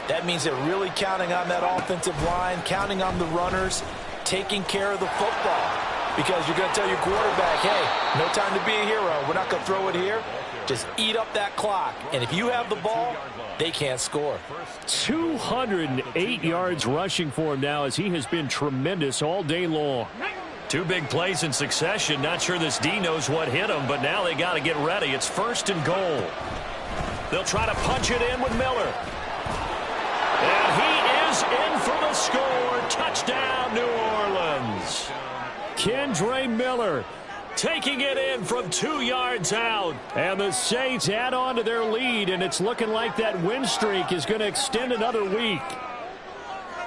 That means they're really counting on that offensive line, counting on the runners, taking care of the football. Because you're going to tell your quarterback, hey, no time to be a hero. We're not going to throw it here. Just eat up that clock. And if you have the ball, they can't score. 208 yards rushing for him now as he has been tremendous all day long. 2 big plays in succession. Not sure this D knows what hit him, but now they got to get ready. It's 1st and goal. They'll try to punch it in with Miller. And he is in for the score. Touchdown, New Orleans. Kendre Miller taking it in from 2 yards out. And the Saints add on to their lead, and it's looking like that win streak is going to extend another week.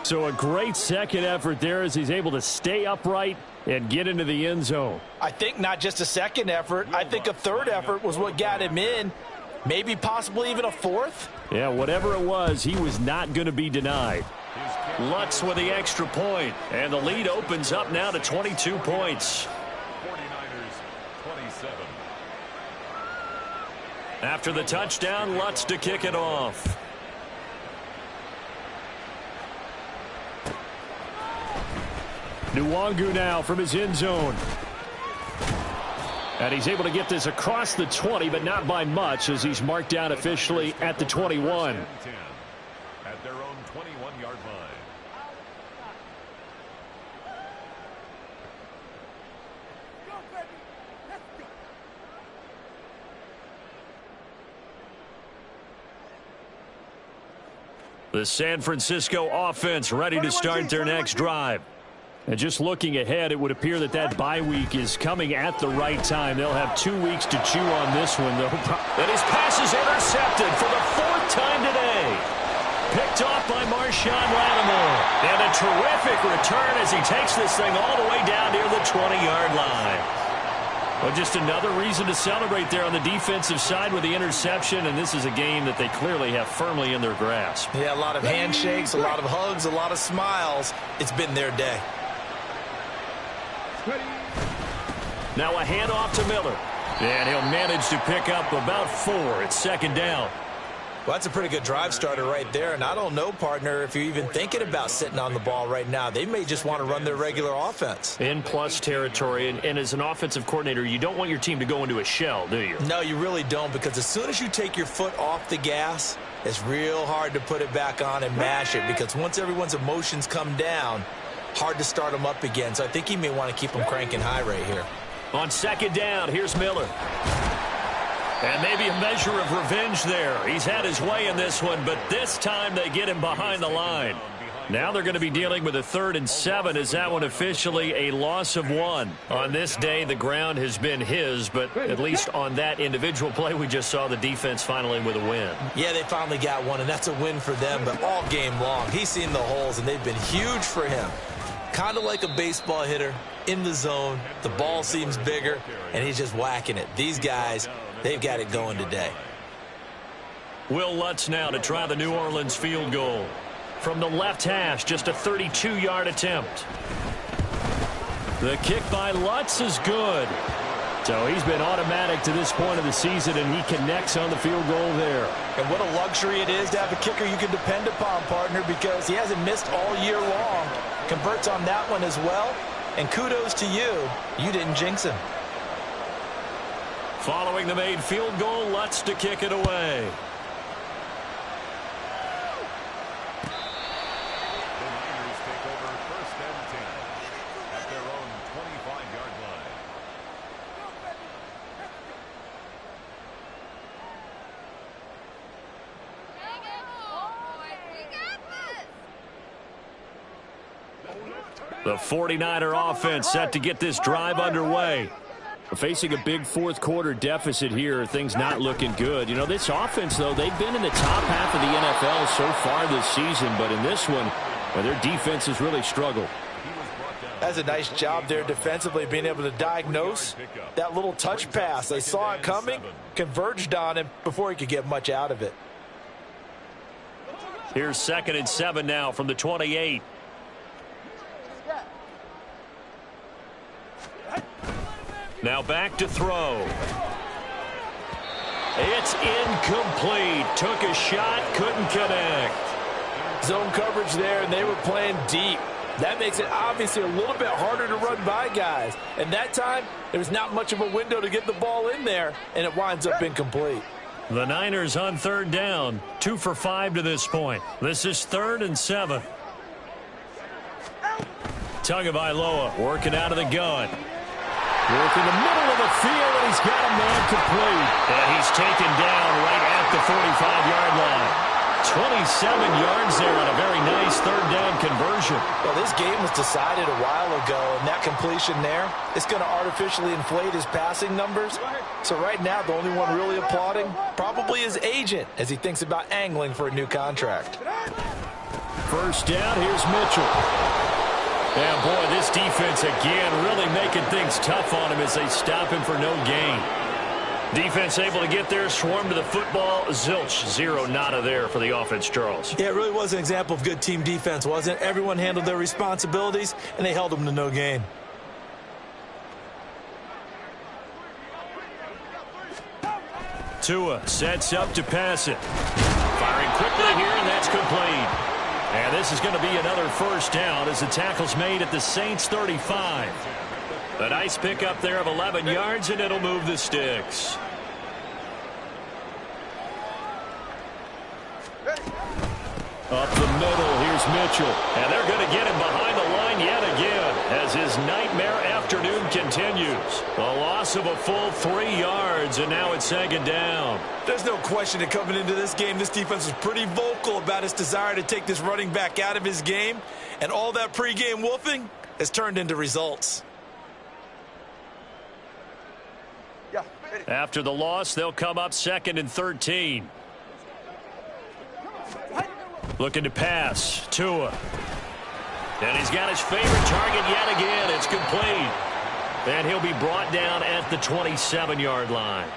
So a great second effort there as he's able to stay upright and get into the end zone. I think not just a second effort. I think a third effort was what got him in. Maybe possibly even a fourth. Yeah, whatever it was, he was not going to be denied. Lutz with the extra point, and the lead opens up now to 22 points. 49ers 27. After the touchdown, Lutz to kick it off. Nwangu now from his end zone. And he's able to get this across the 20, but not by much as he's marked down officially at the 21. At their own 21-yard line. The San Francisco offense ready to start their next drive. And just looking ahead, it would appear that that bye week is coming at the right time. They'll have 2 weeks to chew on this one, though. And his pass is intercepted for the 4th time today. Picked off by Marshawn Lattimore. And a terrific return as he takes this thing all the way down near the 20-yard line. Well, just another reason to celebrate there on the defensive side with the interception, and this is a game that they clearly have firmly in their grasp. Yeah, a lot of handshakes, a lot of hugs, a lot of smiles. It's been their day. Now a handoff to Miller. And he'll manage to pick up about 4. It's 2nd down. Well, that's a pretty good drive starter right there. And I don't know, partner, if you're even thinking about sitting on the ball right now. They may just want to run their regular offense. In plus territory. And as an offensive coordinator, you don't want your team to go into a shell, do you? No, you really don't, because as soon as you take your foot off the gas, it's real hard to put it back on and mash it, because once everyone's emotions come down, hard to start them up again. So I think he may want to keep them cranking high right here. On 2nd down, here's Miller. And maybe a measure of revenge there. He's had his way in this one, but this time they get him behind the line. Now they're going to be dealing with a 3rd and 7 as that one officially a loss of 1. On this day, the ground has been his, but at least on that individual play, we just saw the defense finally with a win. Yeah, they finally got one, and that's a win for them, but all game long, he's seen the holes, and they've been huge for him. Kind of like a baseball hitter in the zone. The ball seems bigger, and he's just whacking it. These guys, they've got it going today. Will Lutz now to try the New Orleans field goal. From the left hash, just a 32-yard attempt. The kick by Lutz is good. So he's been automatic to this point of the season, and he connects on the field goal there. And what a luxury it is to have a kicker you can depend upon, partner, because he hasn't missed all year long. Converts on that one as well. And kudos to you. You didn't jinx him. Following the made field goal, Lutz to kick it away. The 49er offense set to get this drive underway. Facing a big 4th quarter deficit here, things not looking good. You know, this offense, though, they've been in the top half of the NFL so far this season, but in this one, well, their defense has really struggled. That's a nice job there defensively, being able to diagnose that little touch pass. They saw it coming, converged on him before he could get much out of it. Here's 2nd and 7 now from the 28. Now back to throw. It's incomplete. Took a shot, couldn't connect. Zone coverage there, and they were playing deep. That makes it obviously a little bit harder to run by guys. And that time, there's not much of a window to get the ball in there, and it winds up incomplete. The Niners on third down, 2 for 5 to this point. This is 3rd and 7. Tagovailoa working out of the gun. Working the middle of the field, and he's got a man complete. And he's taken down right at the 45-yard line. 27 yards there on a very nice third down conversion. Well, this game was decided a while ago, and that completion there, it's going to artificially inflate his passing numbers. So right now, the only one really applauding probably his agent as he thinks about angling for a new contract. First down, here's Mitchell. And boy, this defense again really making things tough on him as they stop him for no gain. Defense able to get there, swarm to the football. Zilch, 0 nada there for the offense, Charles. Yeah, it really was an example of good team defense, wasn't it? Everyone handled their responsibilities, and they held them to no gain. Tua sets up to pass it. Firing quickly here, and that's complete. And this is going to be another first down as the tackle's made at the Saints 35. A nice pickup there of 11 yards, and it'll move the sticks. Up the middle, here's Mitchell. And they're going to get him behind the line yet again as his nightmare afternoon continues. A loss of a full 3 yards, and now it's 2nd down. There's no question that coming into this game, this defense was pretty vocal about its desire to take this running back out of his game. And all that pregame wolfing has turned into results. After the loss, they'll come up 2nd and 13. Looking to pass. Tua. And he's got his favorite target yet again. It's complete. And he'll be brought down at the 27-yard line.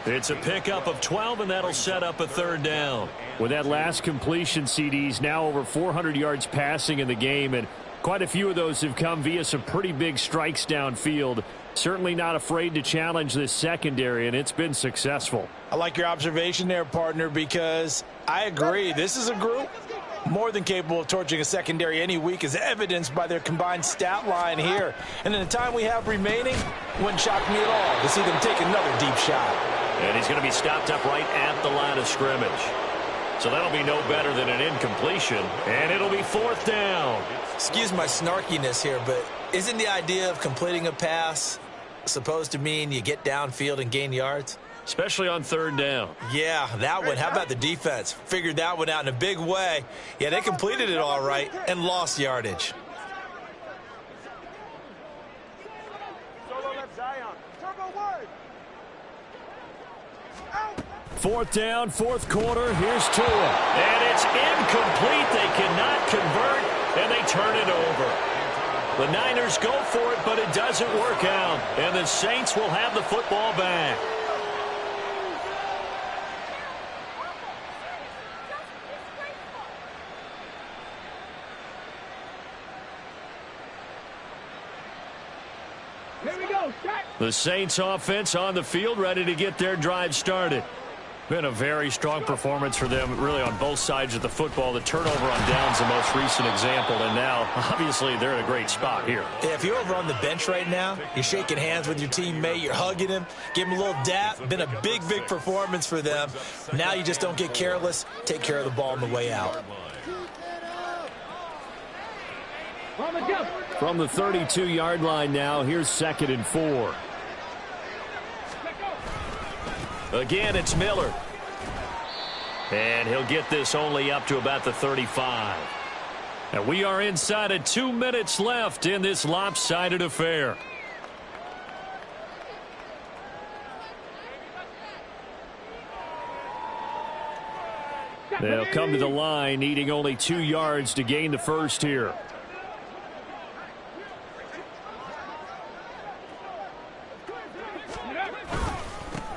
It's a pickup of 12, and that'll set up a 3rd down. With that last completion, CD's now over 400 yards passing in the game, and quite a few of those have come via some pretty big strikes downfield. Certainly not afraid to challenge this secondary, and it's been successful. I like your observation there, partner, because I agree. This is a group more than capable of torching a secondary any week, as evidenced by their combined stat line here. And in the time we have remaining, wouldn't shock me at all to see them take another deep shot. And he's going to be stopped up right at the line of scrimmage. So that'll be no better than an incompletion, and it'll be 4th down. Excuse my snarkiness here, but isn't the idea of completing a pass supposed to mean you get downfield and gain yards? Especially on 3rd down. Yeah, that one. How about the defense? Figured that one out in a big way. Yeah, they completed it all right and lost yardage. Fourth down, 4th quarter. Here's Tua. And it's incomplete. They cannot convert, and they turn it over. The Niners go for it, but it doesn't work out. And the Saints will have the football back. Here we go. The Saints offense on the field, ready to get their drive started. Been a very strong performance for them, really, on both sides of the football. The turnover on downs, the most recent example, and now, obviously, they're in a great spot here. Yeah, if you're over on the bench right now, you're shaking hands with your teammate, you're hugging him, give him a little dap. Been a big, big performance for them. Now you just don't get careless. Take care of the ball on the way out. From the 32-yard line now, here's 2nd and 4. Again, it's Miller. And he'll get this only up to about the 35. And we are inside of 2 minutes left in this lopsided affair. They'll come to the line, needing only 2 yards to gain the first here.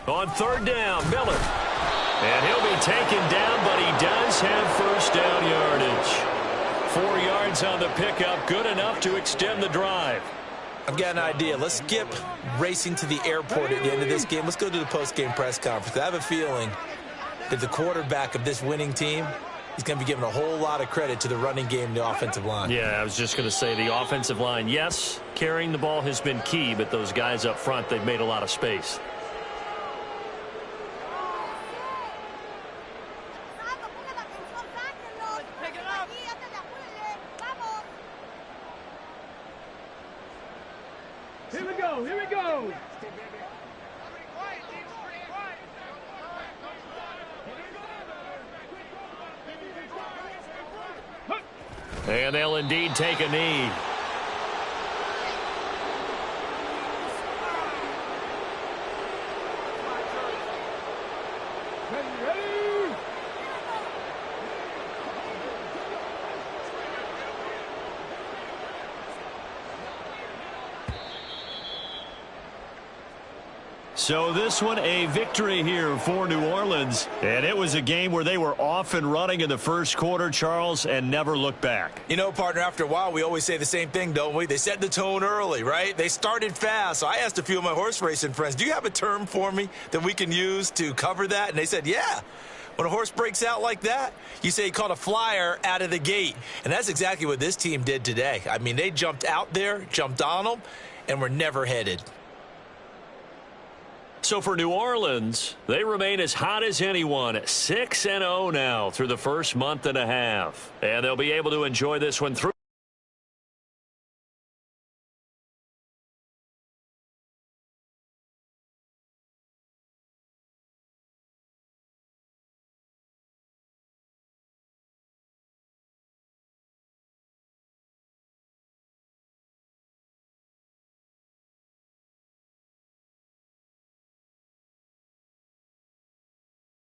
On 3rd down, Miller. And he'll be taken down, but he does have first down yardage. 4 yards on the pickup, good enough to extend the drive. I've got an idea. Let's skip racing to the airport at the end of this game. Let's go to the post-game press conference. I have a feeling that the quarterback of this winning team he's going to be giving a whole lot of credit to the running game and the offensive line. Yeah, I was just going to say the offensive line, yes, carrying the ball has been key, but those guys up front, they've made a lot of space. Here we go. Here we go. And they'll indeed take a knee. Ready. So this one, a victory here for New Orleans. And it was a game where they were off and running in the first quarter, Charles, and never looked back. You know, partner, after a while, we always say the same thing, don't we? They set the tone early, right? They started fast. So I asked a few of my horse racing friends, do you have a term for me that we can use to cover that? And they said, yeah. When a horse breaks out like that, you say he caught a flyer out of the gate. And that's exactly what this team did today. I mean, they jumped out there, jumped on them, and were never headed. So for New Orleans, they remain as hot as anyone, 6-0 now through the first month and a half. And they'll be able to enjoy this one through